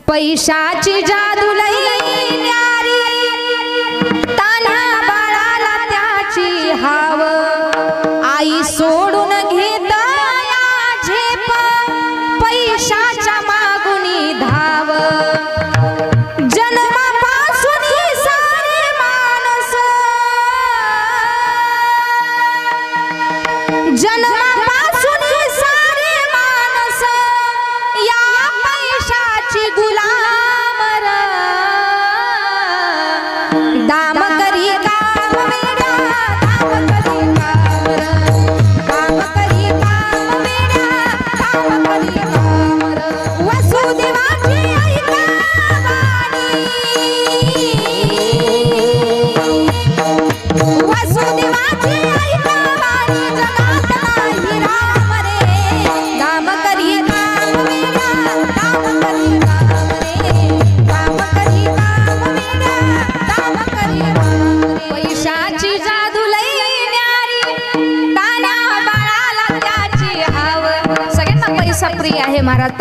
पैशाची जादू लई न्यारी, तान्हा बाळाला त्याची हाव, आई सोडून घेत या झेप, पैशाच्या मागुनी धाव। जन्मापासून सारे माणस, जन्मापासून सारे माणस या पैशाची गुलाम र। दाम करी काम वेड्या, दाम करी काम र, दाम करी काम वेड्या, दाम करी काम र। वसुदेवाची ऐका वाणी, वसुदेवाची ऐका वाणी, जगात नाही राम रे। दाम करी काम वेड्या, दाम करी काम रे, दाम करी काम वेड्या, दाम करी काम रे। पैशाची जादू लई न्यारी, तान्हा बाळाला त्याची हाव। सगळ्यांना पैसा प्रिय आहे महाराज।